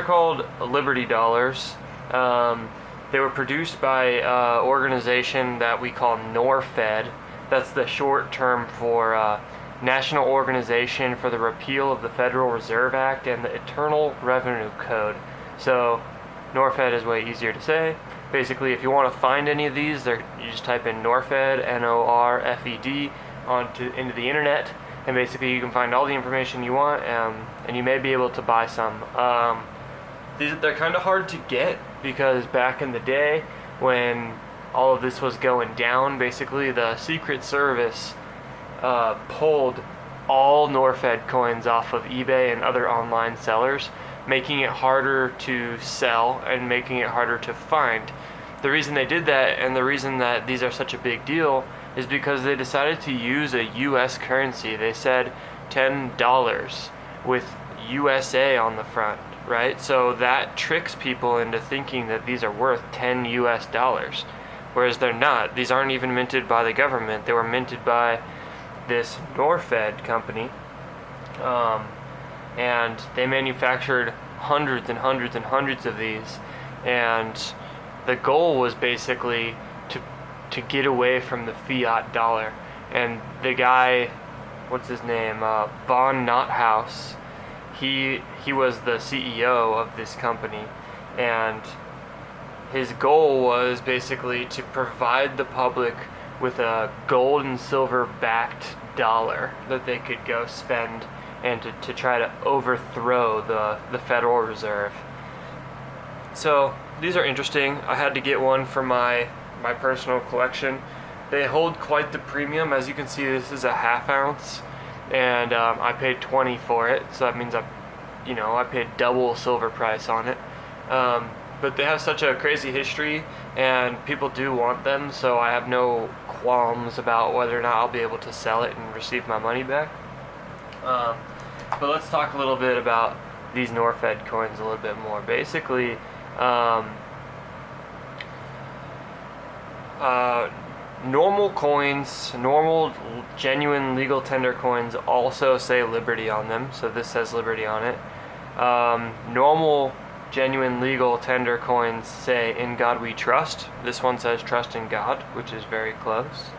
called Liberty Dollars. They were produced by an organization that we call NORFED. That's the short term for National Organization for the Repeal of the Federal Reserve Act and the Internal Revenue Code. So NORFED is way easier to say. Basically, if you want to find any of these, you just type in NORFED, NORFED, into the internet, and basically you can find all the information you want, and you may be able to buy some. They're kind of hard to get because back in the day when all of this was going down, basically the Secret Service pulled all NORFED coins off of eBay and other online sellers, making it harder to sell and making it harder to find. The reason they did that, and the reason that these are such a big deal, is because they decided to use a US currency. They said $10 with USA on the front, right? So that tricks people into thinking that these are worth 10 US dollars, whereas they're not. These aren't even minted by the government. They were minted by this NORFED company, and they manufactured hundreds and hundreds and hundreds of these, and the goal was basically to get away from the fiat dollar. And the guy, what's his name, Von Nothaus, he was the CEO of this company, and his goal was basically to provide the public with a gold and silver backed dollar that they could go spend and to try to overthrow the Federal Reserve. So these are interesting. I had to get one for my personal collection. They hold quite the premium. As you can see, this is a half ounce, and I paid $20 for it, so that means I paid double silver price on it. But they have such a crazy history, and people do want them, so I have no qualms about whether or not I'll be able to sell it and receive my money back. But let's talk a little bit about these NORFED coins a little bit more. Basically, normal coins, normal genuine legal tender coins also say Liberty on them, so this says Liberty on it. Normal genuine legal tender coins say "In God We Trust." This one says "Trust in God," which is very close.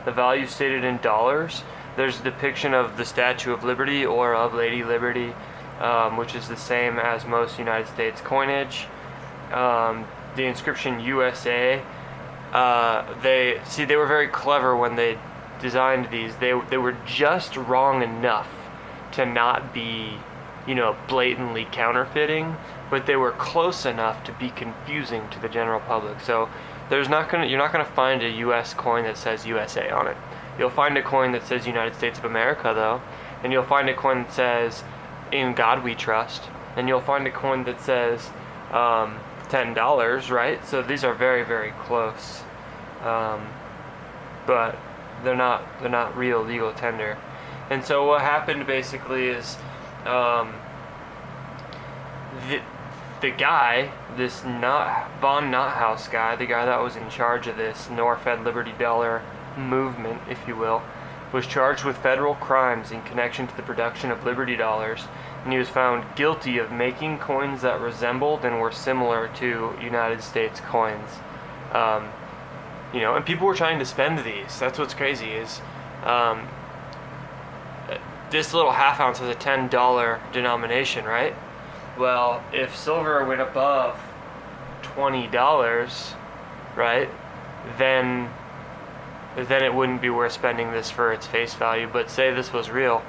The value stated in dollars. There's a depiction of the Statue of Liberty or of Lady Liberty, which is the same as most United States coinage. The inscription USA. They were very clever when they designed these. They were just wrong enough to not be, blatantly counterfeiting, but they were close enough to be confusing to the general public. So you're not gonna find a US coin that says USA on it. You'll find a coin that says United States of America though, and you'll find a coin that says "In God We Trust," and you'll find a coin that says $10, right? So these are very, very close, but they're not real legal tender. And so what happened basically is the guy, this Von Nothaus guy, the guy that was in charge of this NORFED Liberty Dollar movement, if you will, was charged with federal crimes in connection to the production of Liberty Dollars, and he was found guilty of making coins that resembled and were similar to United States coins. And people were trying to spend these. That's what's crazy is this little half ounce has a $10 denomination, right? Well, if silver went above $20, right, then it wouldn't be worth spending this for its face value. But say this was real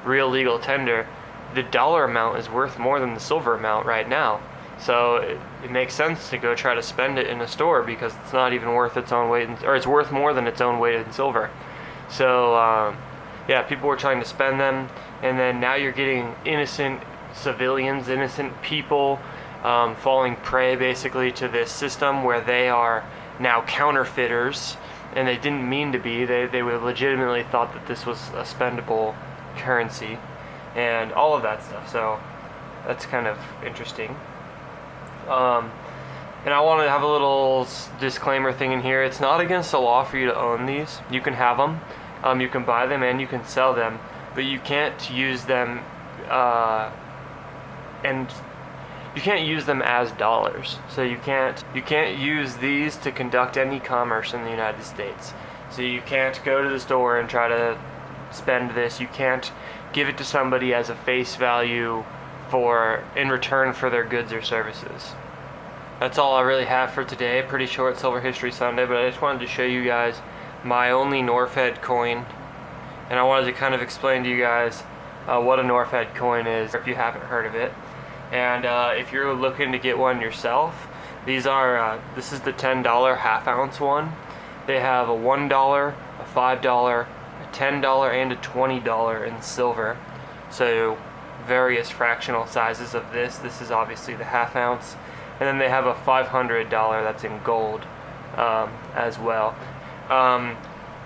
legal tender, the dollar amount is worth more than the silver amount right now. So it makes sense to go try to spend it in a store because it's not even worth its own weight, or it's worth more than its own weight in silver. So people were trying to spend them, and then now you're getting innocent civilians, innocent people falling prey basically to this system where they are now counterfeiters, and they didn't mean to be. They would legitimately thought that this was a spendable currency and all of that stuff. So that's kind of interesting. And I want to have a little disclaimer thing in here. It's not against the law for you to own these. You can have them, you can buy them, and you can sell them, but you can't use them and you can't use them as dollars. So you can't use these to conduct any commerce in the United States. So you can't go to the store and try to spend this. You can't give it to somebody as a face value in return for their goods or services. That's all I really have for today. Pretty short Silver History Sunday, but I just wanted to show you guys my only NORFED coin, and I wanted to kind of explain to you guys what a NORFED coin is if you haven't heard of it. And if you're looking to get one yourself, these are this is the $10 half-ounce one. They have a $1, a $5, a $10, and a $20 in silver. So various fractional sizes of this. This is obviously the half-ounce. And then they have a $500 that's in gold as well.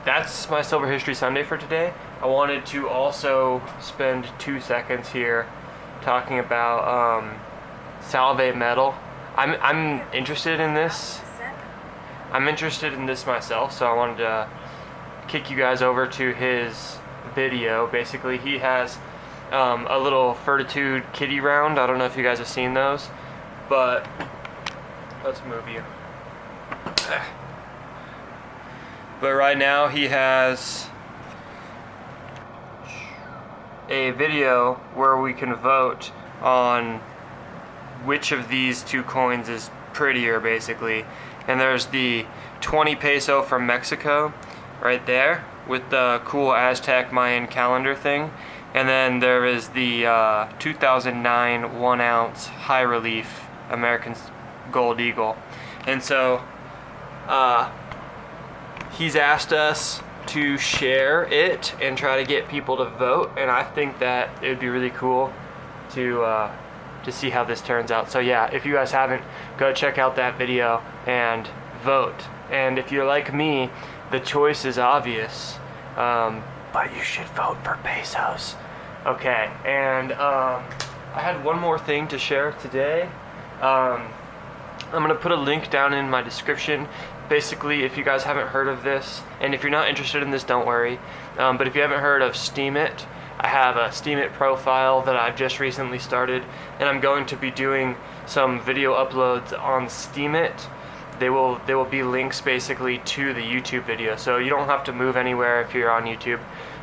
That's my Silver History Sunday for today. I wanted to also spend 2 seconds here talking about salvate metal. I'm interested in this. I'm interested in this myself, so I wanted to kick you guys over to his video. Basically, he has a little Fortitude kitty round. I don't know if you guys have seen those, but let's move you. But right now he has a video where we can vote on which of these two coins is prettier, basically. And there's the 20 peso from Mexico right there with the cool Aztec Mayan calendar thing. And then there is the 2009 1 ounce high relief American Gold Eagle. And so he's asked us to share it and try to get people to vote, and I think that it would be really cool to see how this turns out. So yeah, if you guys haven't, go check out that video and vote. And if you're like me, the choice is obvious, but you should vote for pesos. Okay, and I had one more thing to share today. I'm gonna put a link down in my description. Basically, if you guys haven't heard of this, and if you're not interested in this, don't worry. But if you haven't heard of Steemit, I have a Steemit profile that I've just recently started, and I'm going to be doing some video uploads on Steemit. They will be links basically to the YouTube video, so you don't have to move anywhere if you're on YouTube.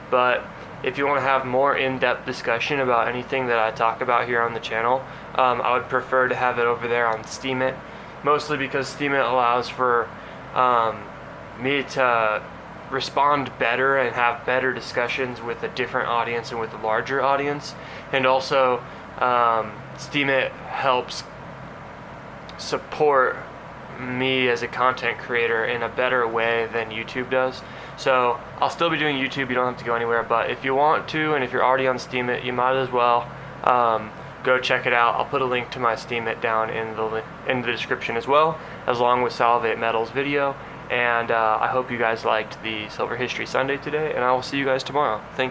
But if you want to have more in-depth discussion about anything that I talk about here on the channel, I would prefer to have it over there on Steemit, mostly because Steemit allows for me to respond better and have better discussions with a different audience and with a larger audience. And also Steemit helps support me as a content creator in a better way than YouTube does. So I'll still be doing YouTube, you don't have to go anywhere, but if you want to, and if you're already on Steemit, you might as well go check it out. I'll put a link to my Steemit down in the description as well, along with Salvate Metal's video. And I hope you guys liked the Silver History Sunday today, and I will see you guys tomorrow. Thank you.